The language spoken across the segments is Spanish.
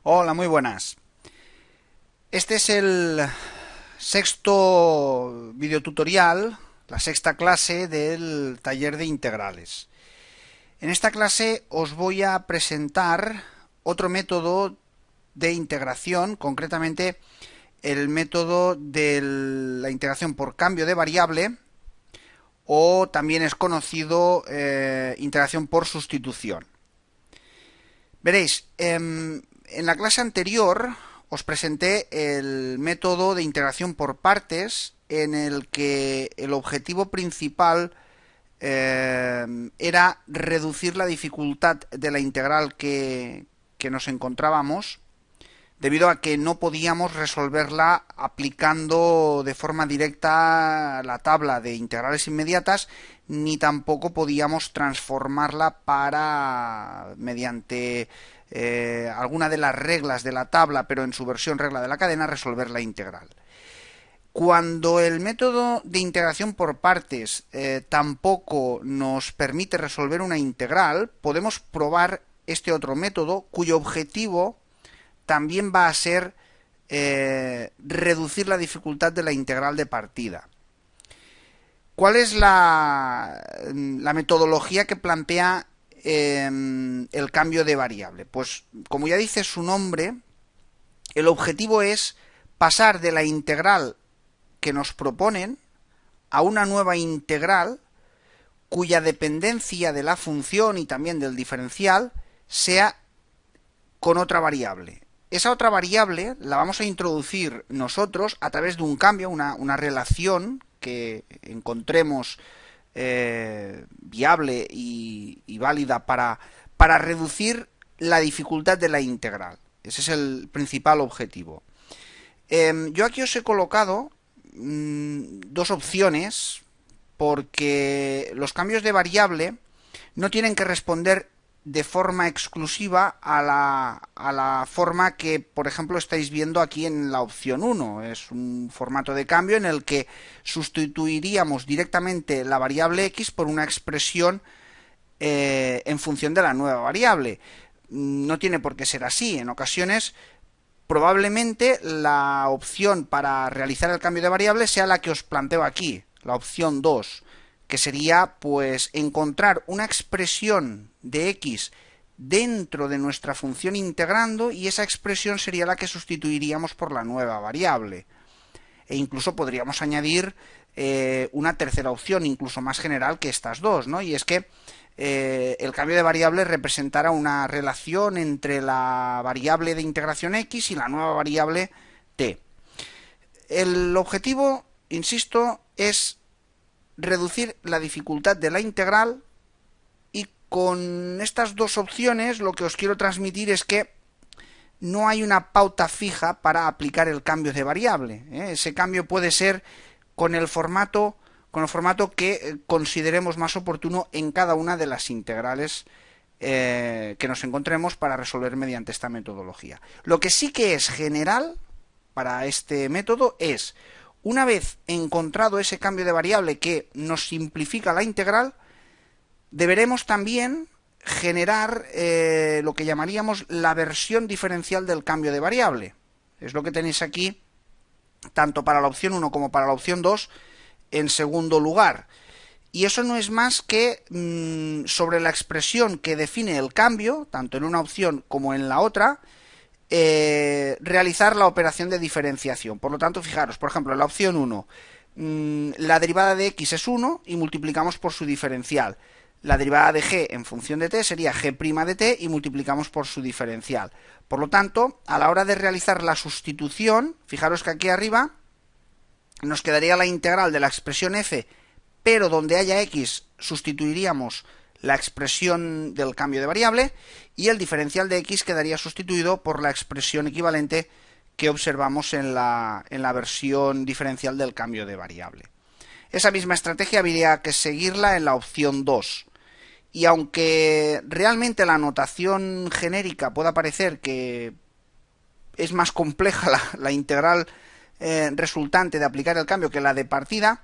Hola, muy buenas. Este es el sexto videotutorial, la sexta clase del taller de integrales. En esta clase os voy a presentar otro método de integración, concretamente el método de la integración por cambio de variable, o también es conocido integración por sustitución. Veréis, en la clase anterior os presenté el método de integración por partes en el que el objetivo principal era reducir la dificultad de la integral que nos encontrábamos, debido a que no podíamos resolverla aplicando de forma directa la tabla de integrales inmediatas, ni tampoco podíamos transformarla para, mediante alguna de las reglas de la tabla, pero en su versión regla de la cadena, resolver la integral. Cuando el método de integración por partes tampoco nos permite resolver una integral, podemos probar este otro método cuyo objetivo también va a ser reducir la dificultad de la integral de partida. ¿Cuál es la metodología que plantea el cambio de variable? Pues, como ya dice su nombre, el objetivo es pasar de la integral que nos proponen a una nueva integral cuya dependencia de la función y también del diferencial sea con otra variable. Esa otra variable la vamos a introducir nosotros a través de un cambio, una relación que encontremos viable y válida para reducir la dificultad de la integral. Ese es el principal objetivo. Yo aquí os he colocado dos opciones porque los cambios de variable no tienen que responder de forma exclusiva a la forma que, por ejemplo, estáis viendo aquí en la opción 1. Es un formato de cambio en el que sustituiríamos directamente la variable x por una expresión en función de la nueva variable. No tiene por qué ser así. En ocasiones, probablemente la opción para realizar el cambio de variable sea la que os planteo aquí, la opción 2, que sería pues encontrar una expresión de x dentro de nuestra función integrando, y esa expresión sería la que sustituiríamos por la nueva variable. E incluso podríamos añadir una tercera opción, incluso más general que estas dos, ¿no? Y es que el cambio de variable representará una relación entre la variable de integración x y la nueva variable t. El objetivo, insisto, es reducir la dificultad de la integral, y con estas dos opciones lo que os quiero transmitir es que no hay una pauta fija para aplicar el cambio de variable. Ese cambio puede ser con el formato que consideremos más oportuno en cada una de las integrales que nos encontremos para resolver mediante esta metodología. Lo que sí que es general para este método es, una vez encontrado ese cambio de variable que nos simplifica la integral, deberemos también generar lo que llamaríamos la versión diferencial del cambio de variable. Es lo que tenéis aquí, tanto para la opción 1 como para la opción 2, en segundo lugar. Y eso no es más que sobre la expresión que define el cambio, tanto en una opción como en la otra, realizar la operación de diferenciación. Por lo tanto, fijaros, por ejemplo, en la opción 1, la derivada de x es 1 y multiplicamos por su diferencial. La derivada de g en función de t sería g' de t y multiplicamos por su diferencial. Por lo tanto, a la hora de realizar la sustitución, fijaros que aquí arriba nos quedaría la integral de la expresión f, pero donde haya x sustituiríamos la expresión del cambio de variable, y el diferencial de x quedaría sustituido por la expresión equivalente que observamos en la versión diferencial del cambio de variable. Esa misma estrategia habría que seguirla en la opción 2. Y aunque realmente la notación genérica pueda parecer que es más compleja la integral resultante de aplicar el cambio que la de partida,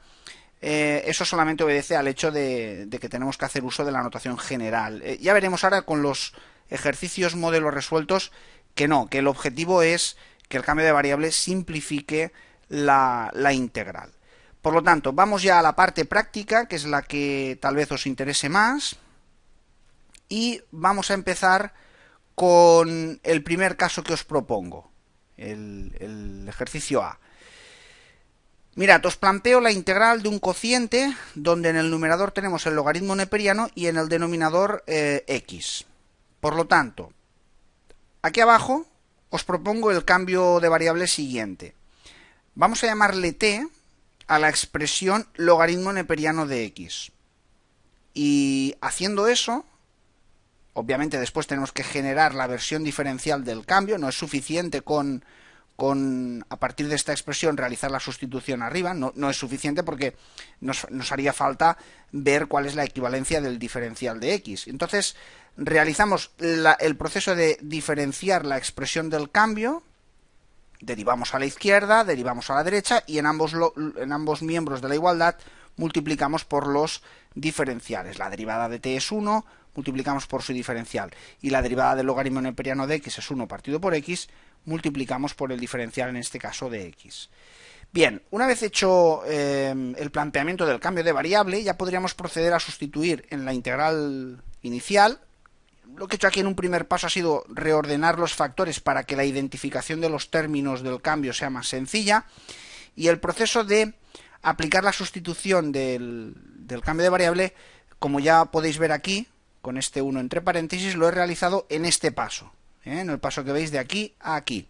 eso solamente obedece al hecho de que tenemos que hacer uso de la notación general. Ya veremos ahora con los ejercicios modelo resueltos que no, que el objetivo es que el cambio de variable simplifique la integral. Por lo tanto, vamos ya a la parte práctica, que es la que tal vez os interese más, y vamos a empezar con el primer caso que os propongo, el ejercicio A. Mirad, os planteo la integral de un cociente donde en el numerador tenemos el logaritmo neperiano y en el denominador x. Por lo tanto, aquí abajo os propongo el cambio de variable siguiente. Vamos a llamarle t a la expresión logaritmo neperiano de x. Y haciendo eso, obviamente después tenemos que generar la versión diferencial del cambio. No es suficiente con a partir de esta expresión realizar la sustitución arriba. No es suficiente porque nos haría falta ver cuál es la equivalencia del diferencial de x. Entonces realizamos el proceso de diferenciar la expresión del cambio. Derivamos a la izquierda, derivamos a la derecha y en ambos miembros de la igualdad multiplicamos por los diferenciales. La derivada de t es 1, multiplicamos por su diferencial. Y la derivada del logaritmo neperiano de x es 1 partido por x, multiplicamos por el diferencial, en este caso, de x. Bien, una vez hecho el planteamiento del cambio de variable, ya podríamos proceder a sustituir en la integral inicial. Lo que he hecho aquí en un primer paso ha sido reordenar los factores para que la identificación de los términos del cambio sea más sencilla, y el proceso de aplicar la sustitución del cambio de variable, como ya podéis ver aquí, con este 1 entre paréntesis, lo he realizado en este paso, en el paso que veis de aquí a aquí.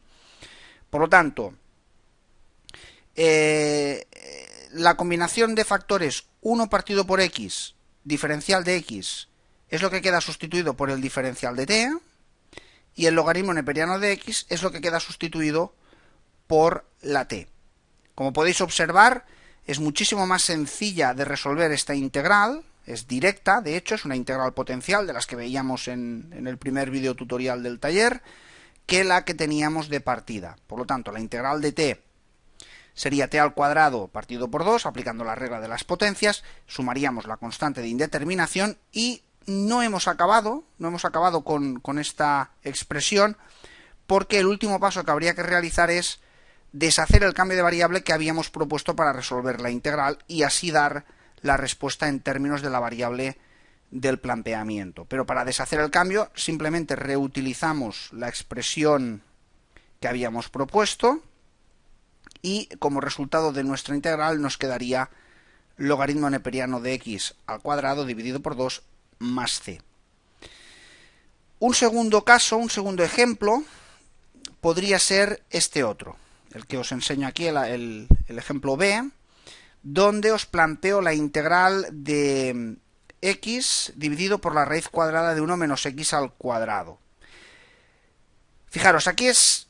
Por lo tanto, la combinación de factores 1 partido por x, diferencial de x, es lo que queda sustituido por el diferencial de t, y el logaritmo neperiano de x es lo que queda sustituido por la t. Como podéis observar, es muchísimo más sencilla de resolver esta integral, es directa, de hecho, es una integral potencial de las que veíamos en el primer vídeo tutorial del taller, que la que teníamos de partida. Por lo tanto, la integral de t sería t al cuadrado partido por 2, aplicando la regla de las potencias, sumaríamos la constante de indeterminación y no hemos acabado con esta expresión, porque el último paso que habría que realizar es deshacer el cambio de variable que habíamos propuesto para resolver la integral y así dar la respuesta en términos de la variable del planteamiento. Pero para deshacer el cambio simplemente reutilizamos la expresión que habíamos propuesto y como resultado de nuestra integral nos quedaría logaritmo neperiano de x al cuadrado dividido por 2 más c. Un segundo caso, un segundo ejemplo, podría ser este otro, el que os enseño aquí, el ejemplo B, donde os planteo la integral de x dividido por la raíz cuadrada de 1 menos x al cuadrado. Fijaros, aquí es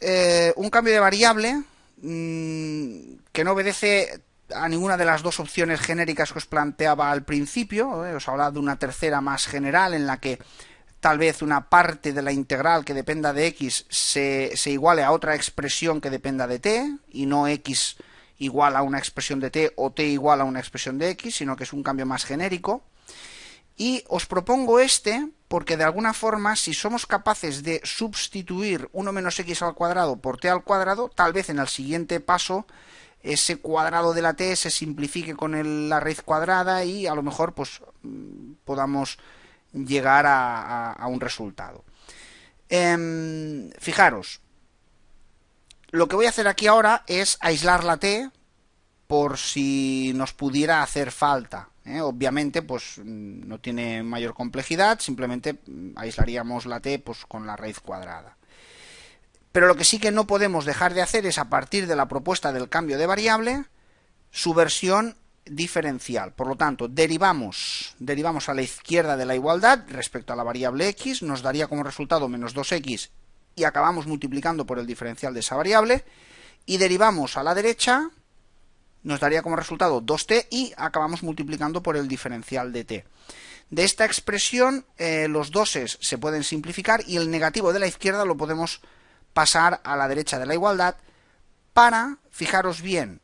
un cambio de variable que no obedece a ninguna de las dos opciones genéricas que os planteaba al principio. Os hablaba de una tercera más general en la que tal vez una parte de la integral que dependa de x se iguale a otra expresión que dependa de t, y no x igual a una expresión de t o t igual a una expresión de x, sino que es un cambio más genérico. Y os propongo este porque de alguna forma, si somos capaces de sustituir 1 menos x al cuadrado por t al cuadrado, tal vez en el siguiente paso ese cuadrado de la t se simplifique con la raíz cuadrada y a lo mejor pues podamos llegar a un resultado. Fijaros, lo que voy a hacer aquí ahora es aislar la t por si nos pudiera hacer falta. Obviamente pues no tiene mayor complejidad, simplemente aislaríamos la t pues con la raíz cuadrada. Pero lo que sí que no podemos dejar de hacer es, a partir de la propuesta del cambio de variable, su versión diferencial. Por lo tanto, derivamos a la izquierda de la igualdad respecto a la variable x, nos daría como resultado menos 2x y acabamos multiplicando por el diferencial de esa variable, y derivamos a la derecha, nos daría como resultado 2t y acabamos multiplicando por el diferencial de t. De esta expresión los doses se pueden simplificar y el negativo de la izquierda lo podemos pasar a la derecha de la igualdad para, fijaros bien,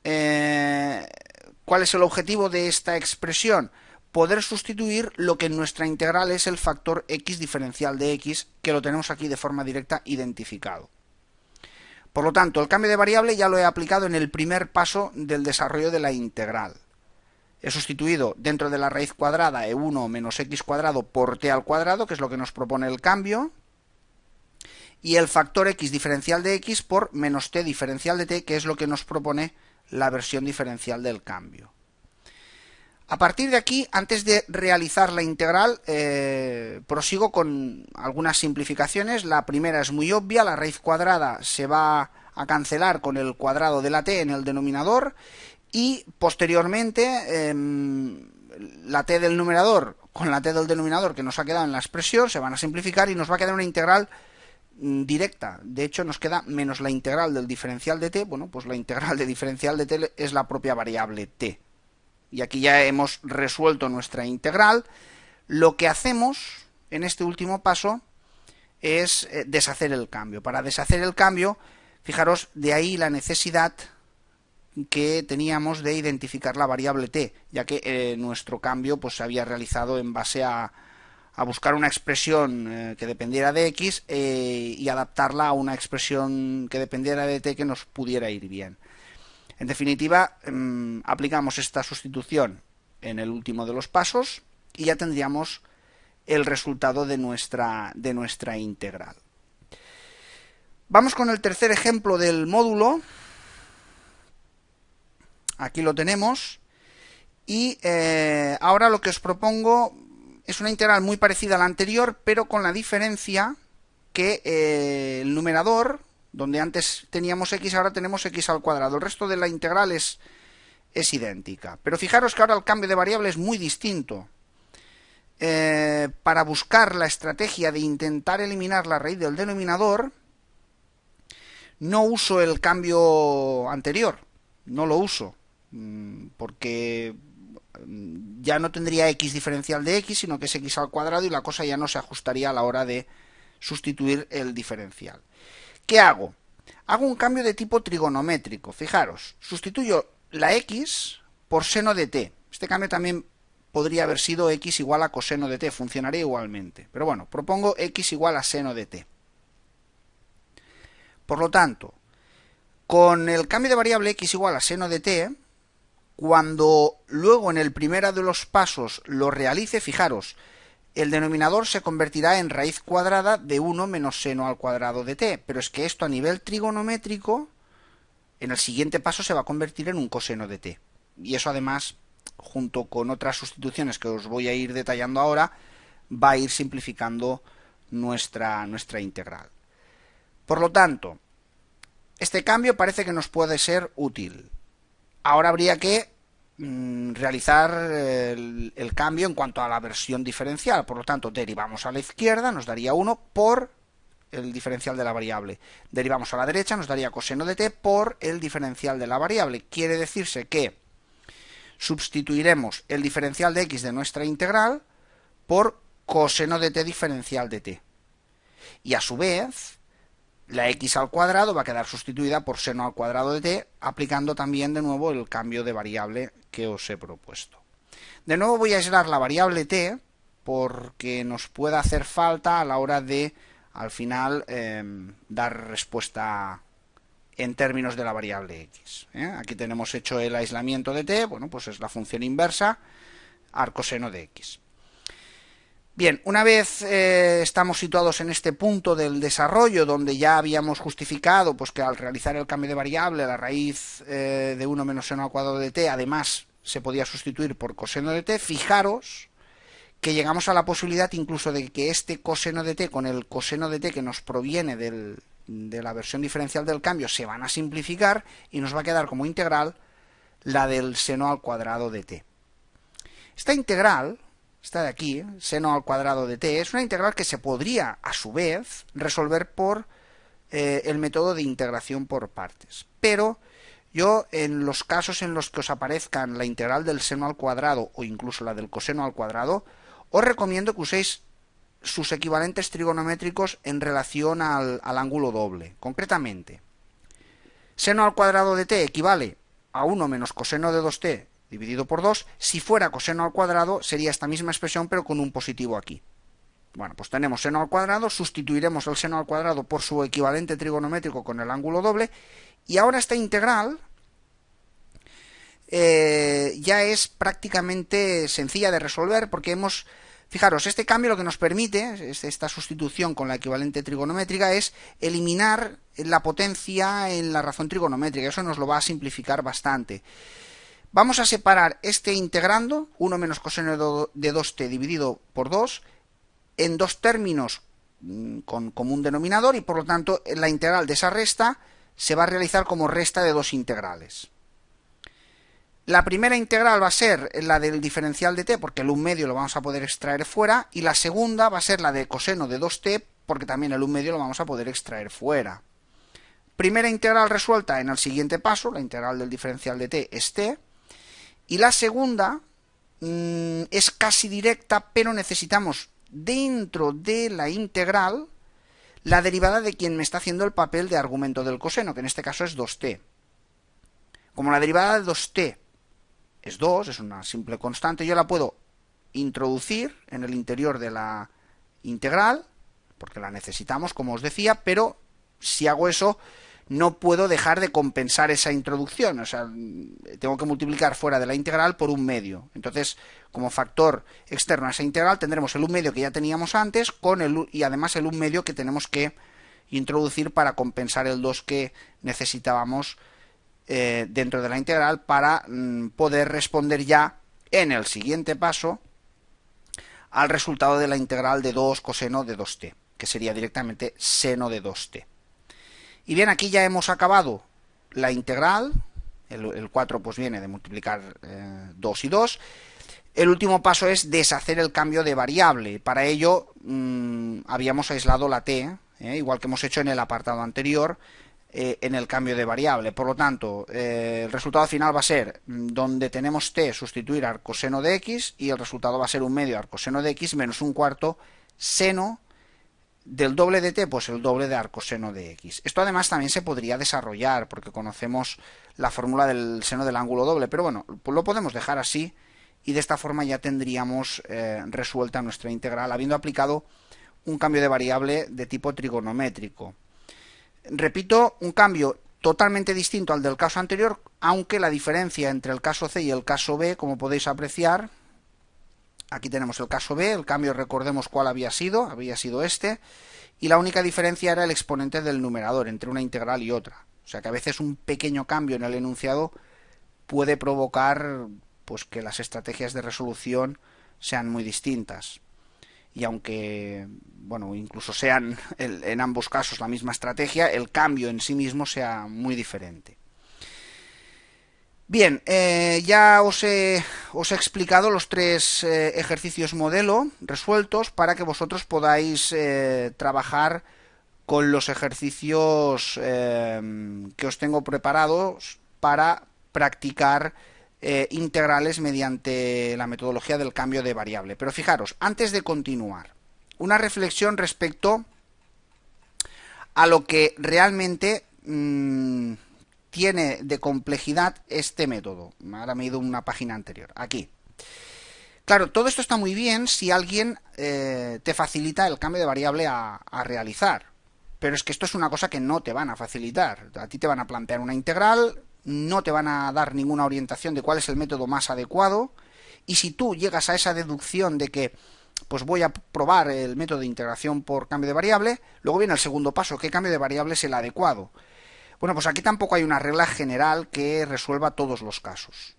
¿cuál es el objetivo de esta expresión? poder sustituir lo que en nuestra integral es el factor x diferencial de x, que lo tenemos aquí de forma directa identificado. Por lo tanto, el cambio de variable ya lo he aplicado en el primer paso del desarrollo de la integral. He sustituido dentro de la raíz cuadrada e1 menos x cuadrado por t al cuadrado, que es lo que nos propone el cambio, y el factor x diferencial de x por menos t diferencial de t, que es lo que nos propone la versión diferencial del cambio. A partir de aquí, antes de realizar la integral, prosigo con algunas simplificaciones. La primera es muy obvia, la raíz cuadrada se va a cancelar con el cuadrado de la t en el denominador, y posteriormente la t del numerador con la t del denominador que nos ha quedado en la expresión se van a simplificar y nos va a quedar una integral directa. De hecho, nos queda menos la integral del diferencial de t. Bueno, pues la integral de diferencial de t es la propia variable t. Y aquí ya hemos resuelto nuestra integral. Lo que hacemos en este último paso es deshacer el cambio. Para deshacer el cambio, fijaros, de ahí la necesidad que teníamos de identificar la variable t, ya que nuestro cambio pues se había realizado en base a buscar una expresión que dependiera de x y adaptarla a una expresión que dependiera de t que nos pudiera ir bien. En definitiva, aplicamos esta sustitución en el último de los pasos y ya tendríamos el resultado de nuestra integral. Vamos con el tercer ejemplo del módulo. Aquí lo tenemos. Y ahora lo que os propongo es una integral muy parecida a la anterior, pero con la diferencia que el numerador, donde antes teníamos x, ahora tenemos x al cuadrado. El resto de la integral es idéntica. Pero fijaros que ahora el cambio de variable es muy distinto. Para buscar la estrategia de intentar eliminar la raíz del denominador, no uso el cambio anterior. No lo uso. Porque ya no tendría x diferencial de x, sino que es x al cuadrado y la cosa ya no se ajustaría a la hora de sustituir el diferencial. ¿Qué hago? Hago un cambio de tipo trigonométrico. Fijaros, sustituyo la x por seno de t. Este cambio también podría haber sido x igual a coseno de t, funcionaría igualmente. Pero bueno, propongo x igual a seno de t. Por lo tanto, con el cambio de variable x igual a seno de t, cuando luego en el primero de los pasos lo realice, fijaros, el denominador se convertirá en raíz cuadrada de 1 menos seno al cuadrado de t. Pero es que esto a nivel trigonométrico, en el siguiente paso se va a convertir en un coseno de t. Y eso además, junto con otras sustituciones que os voy a ir detallando ahora, va a ir simplificando nuestra integral. Por lo tanto, este cambio parece que nos puede ser útil. Ahora habría que realizar el cambio en cuanto a la versión diferencial. Por lo tanto, derivamos a la izquierda, nos daría 1 por el diferencial de la variable. Derivamos a la derecha, nos daría coseno de t por el diferencial de la variable. Quiere decirse que sustituiremos el diferencial de x de nuestra integral por coseno de t diferencial de t. Y a su vez, la x al cuadrado va a quedar sustituida por seno al cuadrado de t, aplicando también de nuevo el cambio de variable que os he propuesto. De nuevo voy a aislar la variable t porque nos puede hacer falta a la hora de, al final, dar respuesta en términos de la variable x. Aquí tenemos hecho el aislamiento de t, bueno, pues es la función inversa arcoseno de x. Bien, una vez estamos situados en este punto del desarrollo donde ya habíamos justificado pues que al realizar el cambio de variable la raíz de 1 menos seno al cuadrado de t además se podía sustituir por coseno de t, fijaros que llegamos a la posibilidad incluso de que este coseno de t con el coseno de t que nos proviene de la versión diferencial del cambio se van a simplificar y nos va a quedar como integral la del seno al cuadrado de t. Esta integral, esta de aquí, seno al cuadrado de t, es una integral que se podría, a su vez, resolver por el método de integración por partes. Pero yo, en los casos en los que os aparezcan la integral del seno al cuadrado o incluso la del coseno al cuadrado, os recomiendo que uséis sus equivalentes trigonométricos en relación al ángulo doble. Concretamente, seno al cuadrado de t equivale a 1 menos coseno de 2t dividido por 2. Si fuera coseno al cuadrado, sería esta misma expresión, pero con un positivo aquí. Bueno, pues tenemos seno al cuadrado, sustituiremos el seno al cuadrado por su equivalente trigonométrico con el ángulo doble, y ahora esta integral ya es prácticamente sencilla de resolver, porque hemos... Fijaros, este cambio lo que nos permite, esta sustitución con la equivalente trigonométrica, es eliminar la potencia en la razón trigonométrica. Eso nos lo va a simplificar bastante. Vamos a separar este integrando, 1 menos coseno de 2t dividido por 2, en dos términos con común denominador, y por lo tanto la integral de esa resta se va a realizar como resta de dos integrales. La primera integral va a ser la del diferencial de t, porque el 1 medio lo vamos a poder extraer fuera, y la segunda va a ser la de coseno de 2t, porque también el 1 medio lo vamos a poder extraer fuera. Primera integral resuelta en el siguiente paso, la integral del diferencial de t es t, y la segunda es casi directa, pero necesitamos dentro de la integral la derivada de quien me está haciendo el papel de argumento del coseno, que en este caso es 2t. Como la derivada de 2t es 2, es una simple constante, yo la puedo introducir en el interior de la integral, porque la necesitamos, como os decía, pero si hago eso no puedo dejar de compensar esa introducción, o sea, tengo que multiplicar fuera de la integral por 1 medio. Entonces, como factor externo a esa integral tendremos el 1 medio que ya teníamos antes y además el 1 medio que tenemos que introducir para compensar el 2 que necesitábamos dentro de la integral para poder responder ya en el siguiente paso al resultado de la integral de 2 coseno de 2t, que sería directamente seno de 2t. Y bien, aquí ya hemos acabado la integral, el 4 pues viene de multiplicar 2 y 2. El último paso es deshacer el cambio de variable. Para ello habíamos aislado la t, igual que hemos hecho en el apartado anterior, en el cambio de variable. Por lo tanto, el resultado final va a ser, donde tenemos t, sustituir arcoseno de x, y el resultado va a ser 1 medio arcoseno de x menos 1/4 seno del doble de t, pues el doble de arcoseno de x. Esto además también se podría desarrollar, porque conocemos la fórmula del seno del ángulo doble, pero bueno, pues lo podemos dejar así, y de esta forma ya tendríamos resuelta nuestra integral, habiendo aplicado un cambio de variable de tipo trigonométrico. Repito, un cambio totalmente distinto al del caso anterior, aunque la diferencia entre el caso C y el caso B, como podéis apreciar, aquí tenemos el caso B, el cambio recordemos cuál había sido este, y la única diferencia era el exponente del numerador entre una integral y otra. O sea que a veces un pequeño cambio en el enunciado puede provocar pues que las estrategias de resolución sean muy distintas. Y aunque, bueno, incluso sean en ambos casos la misma estrategia, el cambio en sí mismo sea muy diferente. Bien, ya os he explicado los 3 ejercicios modelo resueltos para que vosotros podáis trabajar con los ejercicios que os tengo preparados para practicar integrales mediante la metodología del cambio de variable. Pero fijaros, antes de continuar, una reflexión respecto a lo que realmente tiene de complejidad este método. Ahora me he ido a una página anterior. Aquí. Claro, todo esto está muy bien si alguien te facilita el cambio de variable a realizar. Pero es que esto es una cosa que no te van a facilitar. A ti te van a plantear una integral, no te van a dar ninguna orientación de cuál es el método más adecuado, y si tú llegas a esa deducción de que pues voy a probar el método de integración por cambio de variable, luego viene el segundo paso, ¿qué cambio de variable es el adecuado? Bueno, pues aquí tampoco hay una regla general que resuelva todos los casos.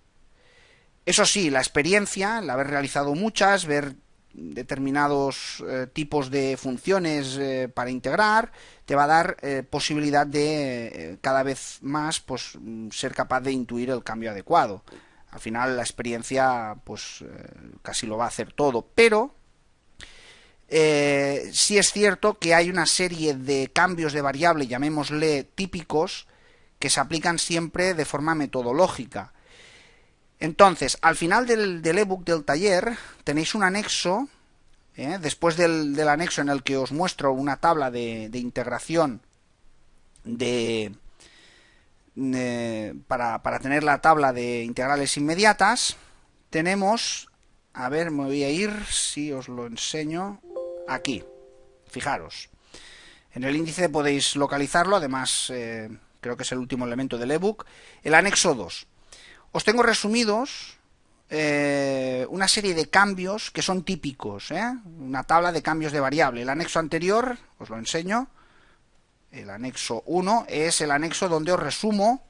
Eso sí, la experiencia, el haber realizado muchas, ver determinados tipos de funciones para integrar, te va a dar posibilidad de cada vez más pues ser capaz de intuir el cambio adecuado. Al final la experiencia pues casi lo va a hacer todo, pero sí es cierto que hay una serie de cambios de variable, llamémosle típicos, que se aplican siempre de forma metodológica. Entonces, al final del ebook del taller tenéis un anexo, después del anexo en el que os muestro una tabla de integración de para tener la tabla de integrales inmediatas, tenemos, a ver, me voy a ir, si os lo enseño, aquí, fijaros. En el índice podéis localizarlo, además creo que es el último elemento del ebook, el anexo 2. Os tengo resumidos una serie de cambios que son típicos, una tabla de cambios de variable. El anexo anterior, os lo enseño, el anexo 1 es el anexo donde os resumo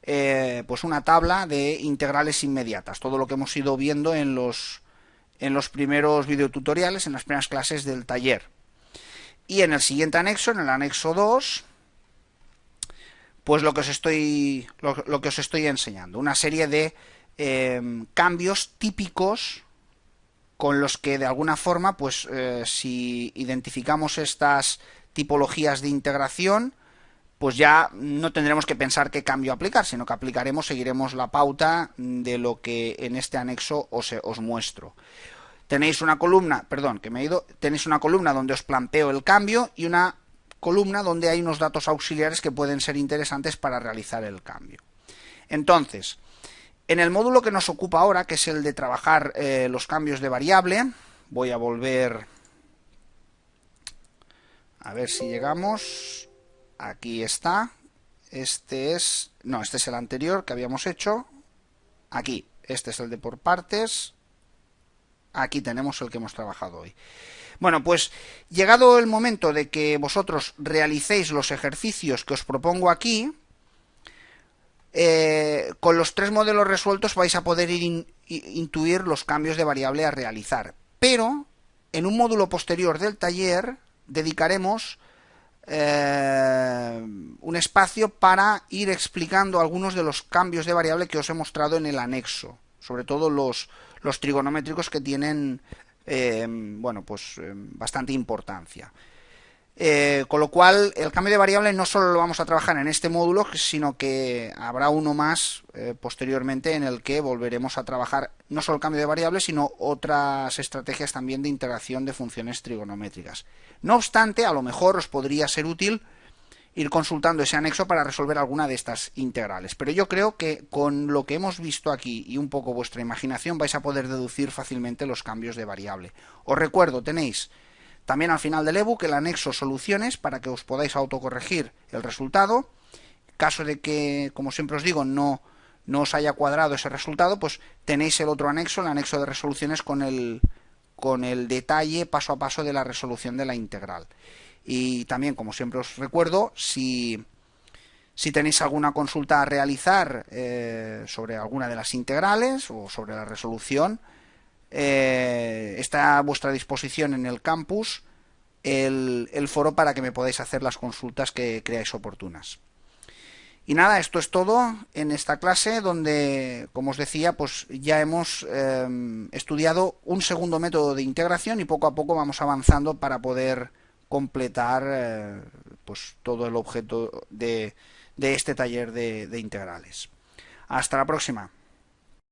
pues una tabla de integrales inmediatas, todo lo que hemos ido viendo en los primeros videotutoriales, en las primeras clases del taller. Y en el siguiente anexo, en el anexo 2, pues lo que os estoy enseñando, una serie de cambios típicos con los que de alguna forma, pues si identificamos estas tipologías de integración, pues ya no tendremos que pensar qué cambio aplicar, sino que seguiremos la pauta de lo que en este anexo os muestro. Tenéis una columna, perdón, que me he ido, tenéis una columna donde os planteo el cambio y una columna donde hay unos datos auxiliares que pueden ser interesantes para realizar el cambio. Entonces, en el módulo que nos ocupa ahora, que es el de trabajar los cambios de variable, voy a volver a ver si llegamos. Aquí está. Este es el anterior que habíamos hecho. Aquí, este es el de por partes. Aquí tenemos el que hemos trabajado hoy. Bueno, pues llegado el momento de que vosotros realicéis los ejercicios que os propongo aquí, con los 3 modelos resueltos vais a poder intuir los cambios de variable a realizar. Pero en un módulo posterior del taller dedicaremos un espacio para ir explicando algunos de los cambios de variable que os he mostrado en el anexo, sobre todo los trigonométricos que tienen bastante importancia. Con lo cual, el cambio de variable no solo lo vamos a trabajar en este módulo, sino que habrá uno más posteriormente en el que volveremos a trabajar no solo el cambio de variable, sino otras estrategias también de integración de funciones trigonométricas. No obstante, a lo mejor os podría ser útil ir consultando ese anexo para resolver alguna de estas integrales. Pero yo creo que con lo que hemos visto aquí y un poco vuestra imaginación vais a poder deducir fácilmente los cambios de variable. Os recuerdo, tenéis también al final del ebook el anexo soluciones para que os podáis autocorregir el resultado. En caso de que, como siempre os digo, no os haya cuadrado ese resultado, pues tenéis el otro anexo, el anexo de resoluciones con el detalle paso a paso de la resolución de la integral. Y también, como siempre os recuerdo, si tenéis alguna consulta a realizar sobre alguna de las integrales o sobre la resolución, está a vuestra disposición en el campus el foro para que me podáis hacer las consultas que creáis oportunas. Y nada, esto es todo en esta clase donde, como os decía, pues ya hemos estudiado un segundo método de integración y poco a poco vamos avanzando para poder completar pues todo el objeto de este taller de integrales. Hasta la próxima.